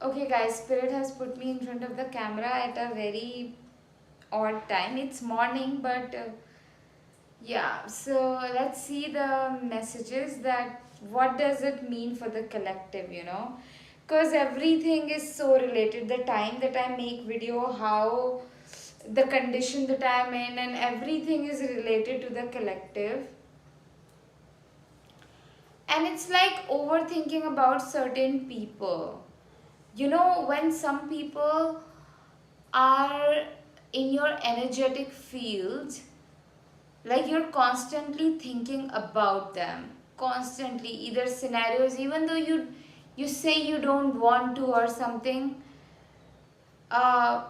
Okay, guys, Spirit has put me in front of the camera at a very odd time. It's morning, but yeah, so let's see the messages that what does it mean for the collective. Because everything is so related. The time that I make video, how the condition that I'm in, and everything is related to the collective. And it's like overthinking about certain people. When some people are in your energetic field, like you're constantly thinking about them, constantly, either scenarios, even though you say you don't want to or something. uh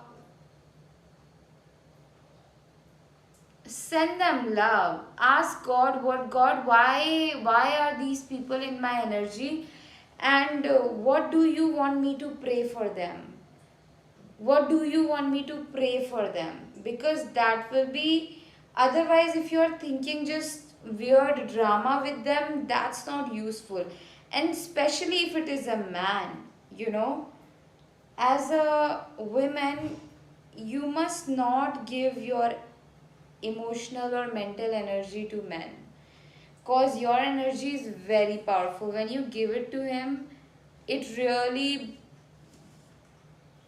Send them love. Ask God, what God, why are these people in my energy, and what do you want me to pray for them? What do you want me to pray for them? Because that will be, otherwise if you are thinking just weird drama with them, that's not useful. And especially if it is a man, you know as a woman, you must not give your emotional or mental energy to men, cause your energy is very powerful. When you give it to him, it really,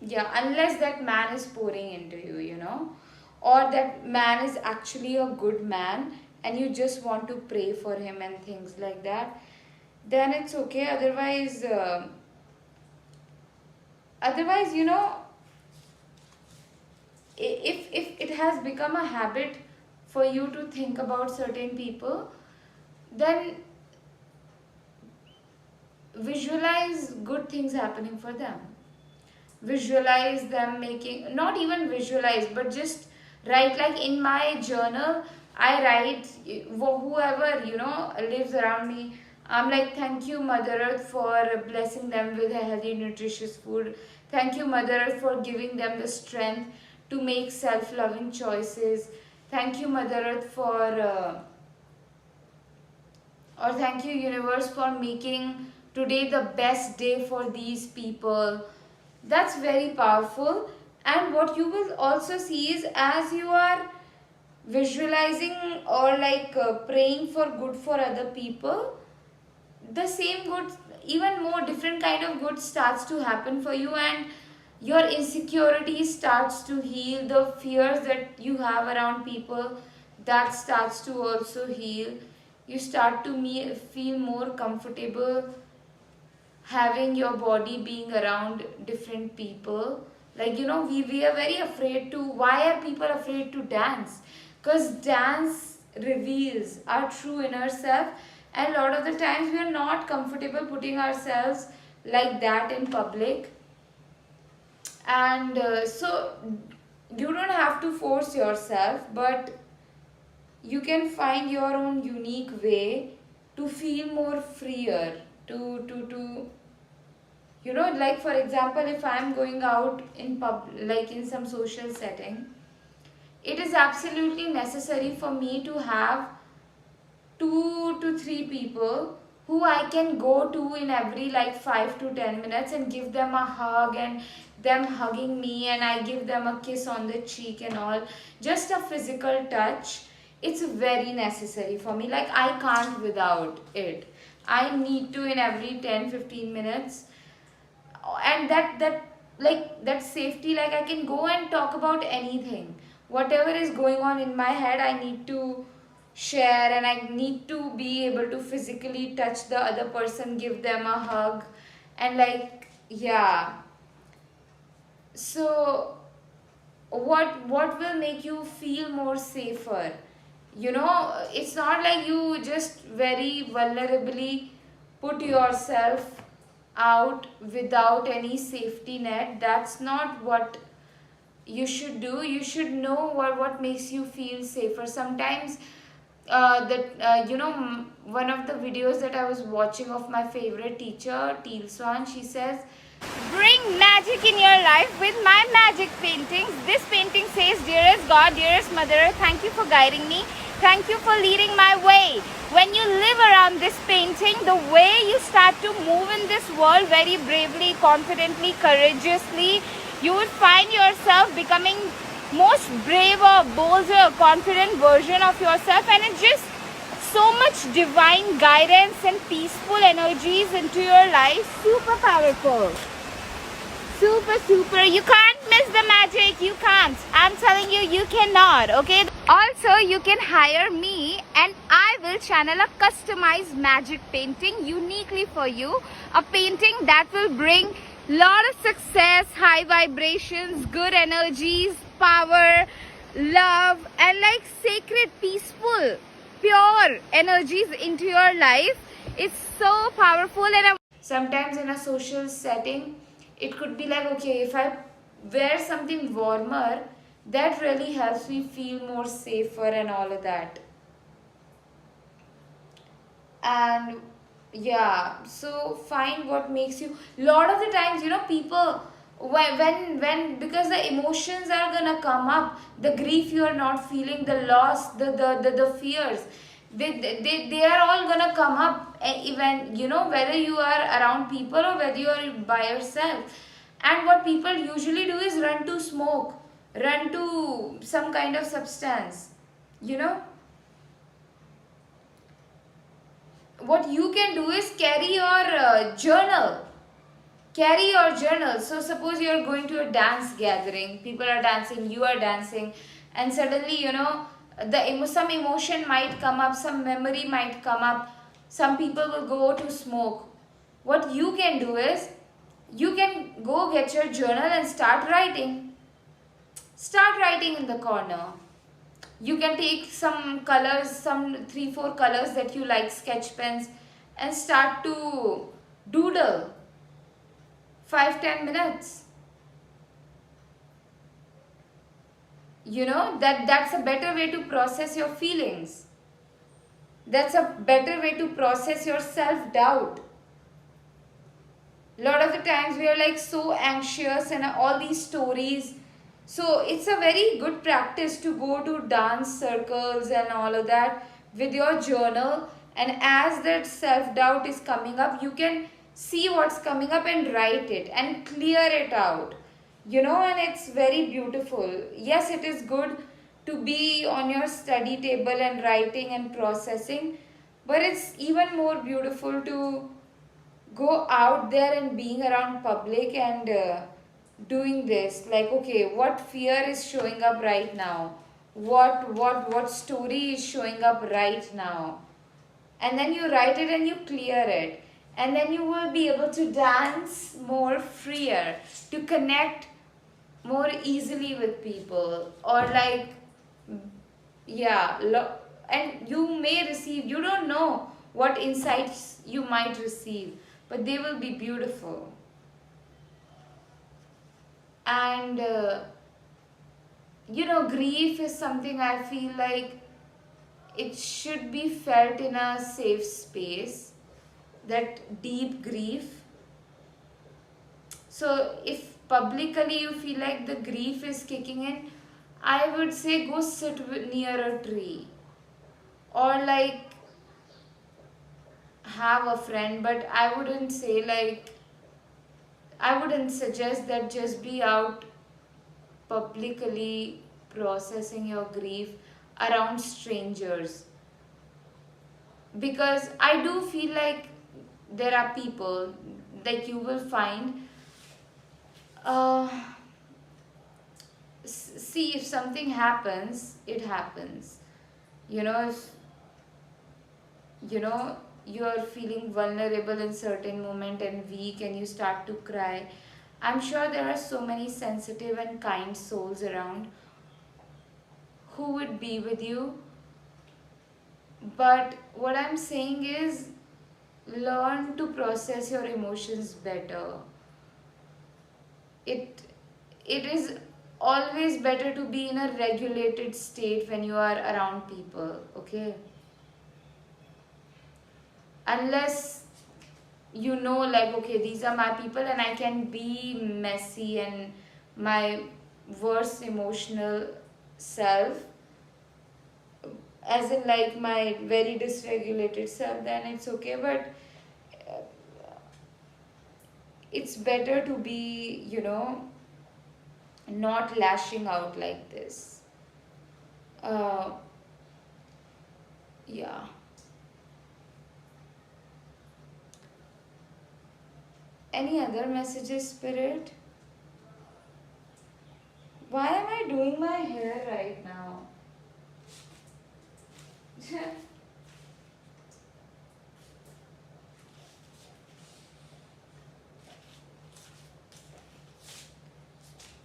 yeah, unless that man is pouring into you, or that man is actually a good man and you just want to pray for him and things like that, then it's okay. Otherwise, if it has become a habit for you to think about certain people, then visualize good things happening for them. Visualize them making, not even visualize, but just write. Like in my journal, I write whoever lives around me. I'm like, thank you Mother Earth for blessing them with a healthy nutritious food. Thank you Mother Earth for giving them the strength to make self-loving choices. Thank you Mother Earth for or thank you universe for making today the best day for these people. That's very powerful. And what you will also see is, as you are visualizing or like praying for good for other people, the same good, even more different kind of good starts to happen for you, and your insecurity starts to heal. The fears that you have around people, that starts to also heal. You start to feel more comfortable having your body being around different people. Like, we are very afraid to, why are people afraid to dance? Because dance reveals our true inner self, and a lot of the times we are not comfortable putting ourselves like that in public. And so you don't have to force yourself, but you can find your own unique way to feel more freer, to like, for example, if I'm going out in like in some social setting, it is absolutely necessary for me to have 2 to 3 people who I can go to in every like 5 to 10 minutes and give them a hug, and them hugging me, and I give them a kiss on the cheek and all. Just a physical touch. It's very necessary for me. Like, I can't without it. I need to in every 10-15 minutes. And that safety, like I can go and talk about anything. Whatever is going on in my head, I need to share, and I need to be able to physically touch the other person, give them a hug, and like, yeah. So what will make you feel more safer? It's not like you just very vulnerably put yourself out without any safety net. That's not what you should do. You should know what makes you feel safer. Sometimes one of the videos that I was watching of my favorite teacher, Teal Swan, she says, bring magic in your life with my magic paintings. This painting says, dearest God, dearest Mother, thank you for guiding me. Thank you for leading my way. when you live around this painting, the way you start to move in this world very bravely, confidently, courageously, you would find yourself becoming most braver, bolder, confident version of yourself, and it's just so much divine guidance and peaceful energies into your life. Super powerful. Super, super. You can't miss the magic. You can't. I'm telling you, you cannot. Okay. Also, you can hire me and I will channel a customized magic painting uniquely for you. A painting that will bring lot of success, high vibrations, good energies, power, love, and like sacred, peaceful, pure energies into your life. It's so powerful. And sometimes in a social setting, it could be like, okay, if I wear something warmer, that really helps me feel more safer and all of that. And yeah, so find what makes you. Lot of the times, people, when because the emotions are gonna come up, the grief you are not feeling, the loss, the fears, they are all gonna come up, even, whether you are around people or whether you are by yourself. And what people usually do is run to smoke, run to some kind of substance, you know what you can do is carry your journal. Carry your journal. So suppose you are going to a dance gathering, people are dancing, you are dancing, and suddenly, some emotion might come up, some memory might come up, some people will go to smoke. What you can do is, you can go get your journal and start writing. Start writing in the corner. You can take some colors, some 3-4 colors that you like, sketch pens, and start to doodle 5-10 minutes. That's a better way to process your feelings. That's a better way to process your self-doubt. A lot of the times we are like so anxious and all these stories. So it's a very good practice to go to dance circles and all of that with your journal. And as that self-doubt is coming up, you can see what's coming up and write it and clear it out. And it's very beautiful. Yes, it is good to be on your study table and writing and processing. But it's even more beautiful to go out there and being around public and doing this, like, okay, what fear is showing up right now, what story is showing up right now, and then you write it and you clear it, and then you will be able to dance more freer, to connect more easily with people, or like, yeah, and you may receive, you don't know what insights you might receive, but they will be beautiful. And grief is something I feel like it should be felt in a safe space, that deep grief. So if publicly you feel like the grief is kicking in, I would say go sit near a tree, or like have a friend. But I wouldn't suggest that just be out publicly processing your grief around strangers, because I do feel like there are people that you will find, uh, see, if something happens, it happens. If you are feeling vulnerable in certain moment and weak and you start to cry, I'm sure there are so many sensitive and kind souls around who would be with you. But what I'm saying is, learn to process your emotions better. It is always better to be in a regulated state when you are around people, okay? Unless like, okay, these are my people and I can be messy and my worst emotional self, as in like my very dysregulated self, then it's okay. But uh, it's better to be, not lashing out like this. Uh, yeah. Any other messages, Spirit? Why am I doing my hair right now?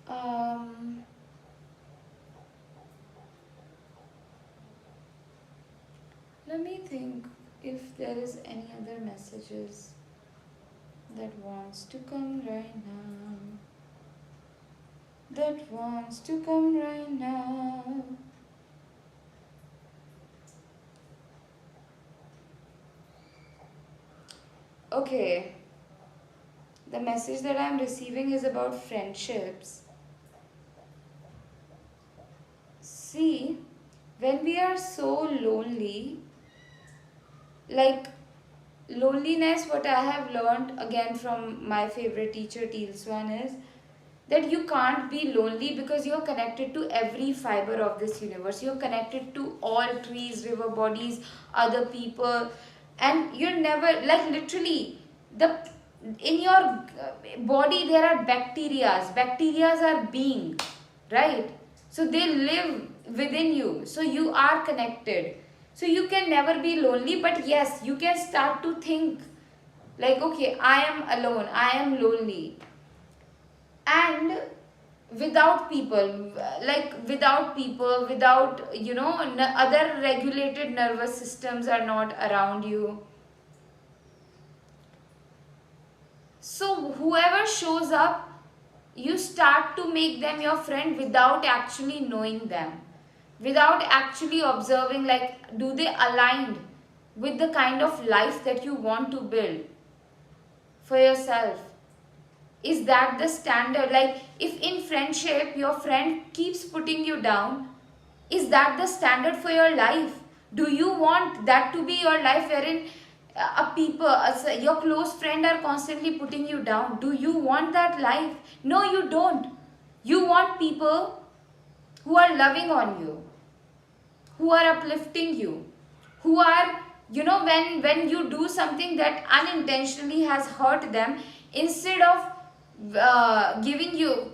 um, Let me think if there is any other messages that wants to come right now. That wants to come right now. Okay. The message that I am receiving is about friendships. See, when we are so lonely, like loneliness, what I have learned again from my favorite teacher Teal Swan is that you can't be lonely because you're connected to every fiber of this universe. You're connected to all trees, river bodies, other people, and you're never, like, literally, the in your body there are bacterias are being, right? So they live within you, so you are connected, so you can never be lonely. But yes, you can start to think like, okay, I am alone, I am lonely. And without people, without, other regulated nervous systems are not around you. So whoever shows up, you start to make them your friend without actually knowing them, without actually observing, like, do they align with the kind of life that you want to build for yourself? Is that the standard? Like, if in friendship your friend keeps putting you down, is that the standard for your life? Do you want that to be your life, wherein your close friend are constantly putting you down? Do you want that life? No, you don't. You want people who are loving on you, who are uplifting you, who are, when you do something that unintentionally has hurt them, instead of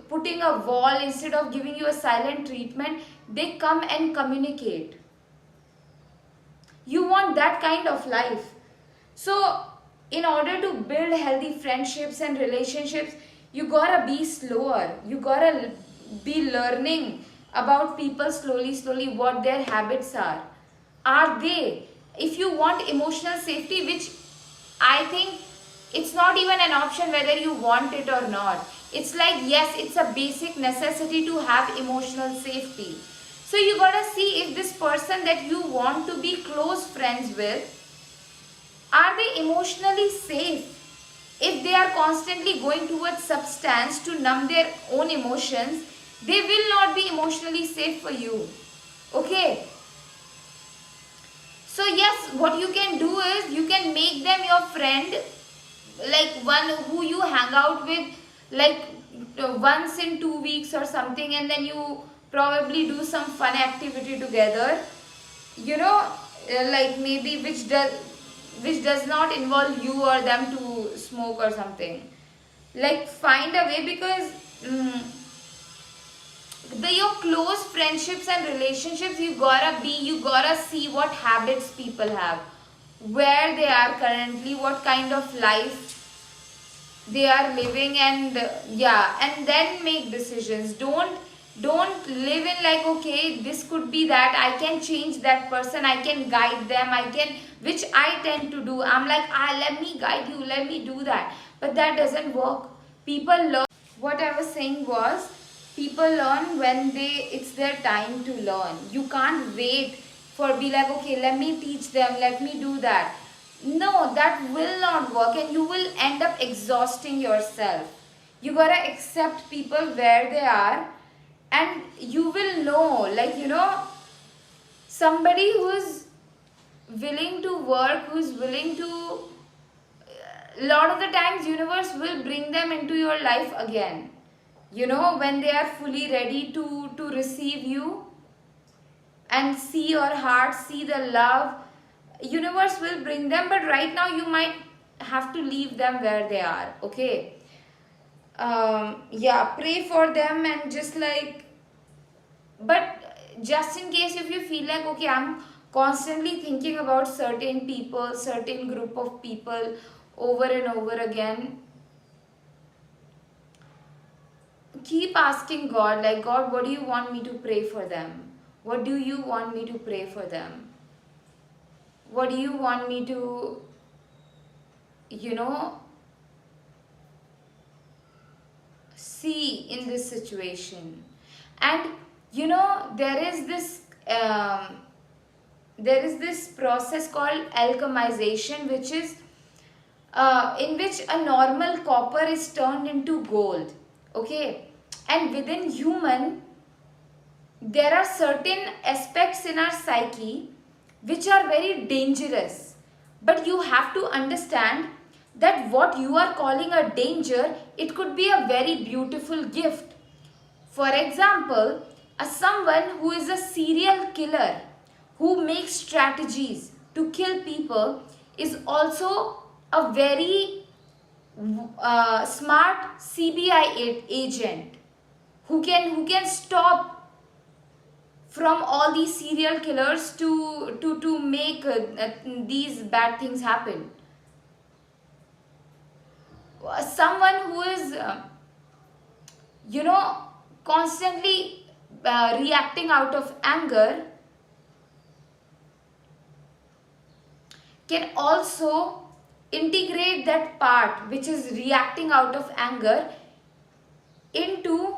putting a wall, instead of giving you a silent treatment, they come and communicate. You want that kind of life. So in order to build healthy friendships and relationships, you gotta be slower. You gotta be learning about people slowly, what their habits are. Are they, if you want emotional safety, which I think it's not even an option whether you want it or not. It's like, yes, it's a basic necessity to have emotional safety. So you gotta see if this person that you want to be close friends with, are they emotionally safe? If they are constantly going towards substance to numb their own emotions, they will not be emotionally safe for you. Okay? So yes, what you can do is you can make them your friend, like one who you hang out with, like once in 2 weeks or something, and then you probably do some fun activity together, like maybe which does not involve you or them to smoke or something. Like, find a way, because your close friendships and relationships, you gotta see what habits people have, where they are currently, what kind of life they are living, and yeah, and then make decisions. Don't live in like, okay, this could be that, I can change that person, I can guide them, which I tend to do. I'm like, let me guide you, let me do that, but that doesn't work. People learn. What I was saying was, people learn when it's their time to learn. You can't wait for, be like, okay, let me teach them, let me do that. No, that will not work, and you will end up exhausting yourself. You gotta accept people where they are, and you will know, like, somebody who's willing to work, who's willing to, a lot of the times universe will bring them into your life again, you know, when they are fully ready to receive you and see your heart, see the love. Universe will bring them, but right now you might have to leave them where they are. Okay, yeah, pray for them and just like, but just in case if you feel like, okay, I'm constantly thinking about certain people, certain group of people over and over again, keep asking God, like, God, what do you want me to pray for them? What do you want me to pray for them? What do you want me to, you know, see in this situation? And you know, there is this process called alchemization, which is in which a normal copper is turned into gold. Okay, and within human, there are certain aspects in our psyche which are very dangerous, but you have to understand that what you are calling a danger, it could be a very beautiful gift. For example, someone who is a serial killer, who makes strategies to kill people, is also a very smart CBI agent who can stop from all these serial killers to make these bad things happen. Someone who is you know, constantly reacting out of anger can also integrate that part which is reacting out of anger into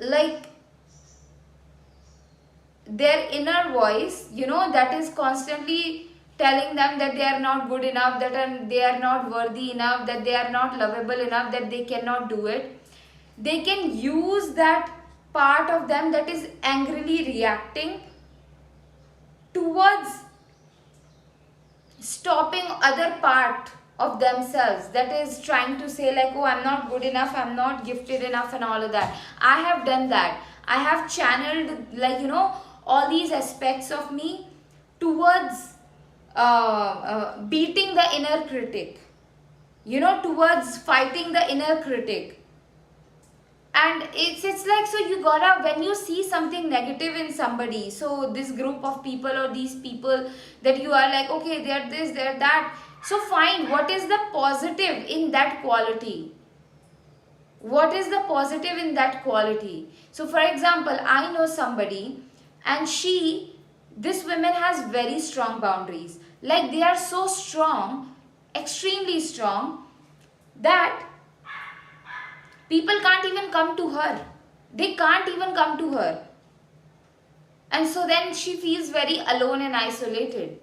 like their inner voice, you know, that is constantly telling them that they are not good enough, that they are not worthy enough, that they are not lovable enough, that they cannot do it. They can use that part of them that is angrily reacting towards stopping other part of themselves that is trying to say like, oh, I'm not good enough, I'm not gifted enough and all of that. I have done that. I have channeled, like, you know, all these aspects of me towards beating the inner critic, you know, towards fighting the inner critic. And it's like, so you gotta, when you see something negative in somebody, so this group of people or these people that you are like, okay, they're this, they're that, so find what is the positive in that quality. What is the positive in that quality? So for example, I know somebody, and this woman has very strong boundaries. Like, they are so strong, extremely strong, that people can't even come to her. They can't even come to her. And so then she feels very alone and isolated.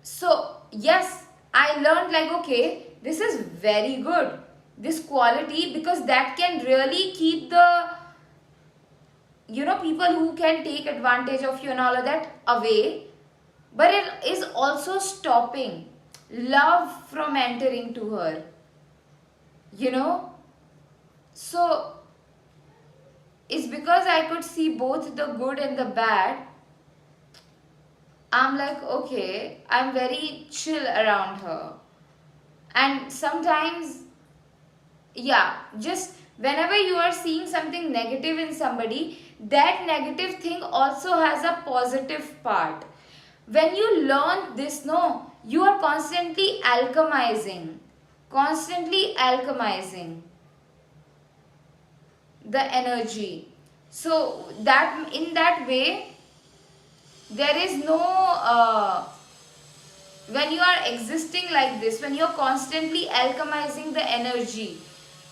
So yes, I learned like, okay, this is very good, this quality, because that can really keep the, you know, people who can take advantage of you and all of that away. But it is also stopping love from entering to her, you know. So it's because I could see both the good and the bad. I'm like, okay, I'm very chill around her. And sometimes, yeah, just whenever you are seeing something negative in somebody, that negative thing also has a positive part. When you learn this, no, you are constantly alchemizing the energy. So that, in that way, there is no when you are existing like this, when you are constantly alchemizing the energy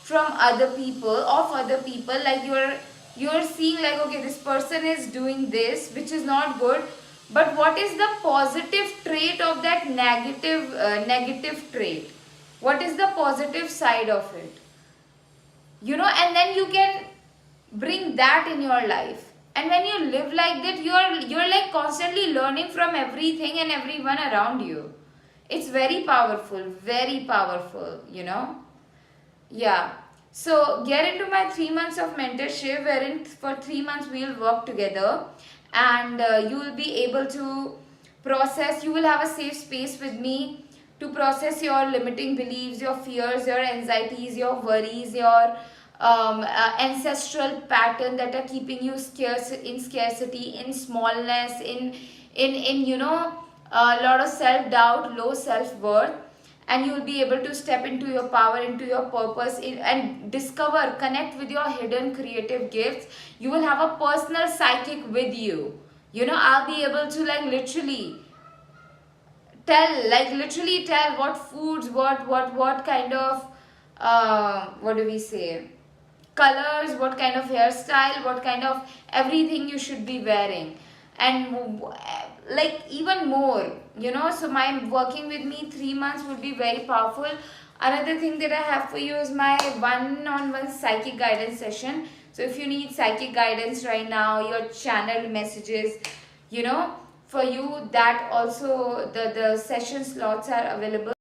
from other people, of other people, like you are seeing like, okay, this person is doing this which is not good, but what is the positive trait of that negative trait? What is the positive side of it? and then you can bring that in your life. And when you live like that, you're like constantly learning from everything and everyone around you. It's very powerful. Yeah. So get into my 3 months of mentorship, wherein for 3 months we'll work together, and you will be able to process. You will have a safe space with me to process your limiting beliefs, your fears, your anxieties, your worries, your ancestral pattern that are keeping you scarce in scarcity, in smallness, in a lot of self doubt, low self worth. And you will be able to step into your power, into your purpose, and discover, connect with your hidden creative gifts. You will have a personal psychic with you. I'll be able to literally tell what foods, what kind of what do we say, colors, what kind of hairstyle, what kind of everything you should be wearing. And like even more, so my working with me 3 months would be very powerful. Another thing that I have for you is my one-on-one psychic guidance session. So if you need psychic guidance right now, your channel messages, for you, that also the session slots are available.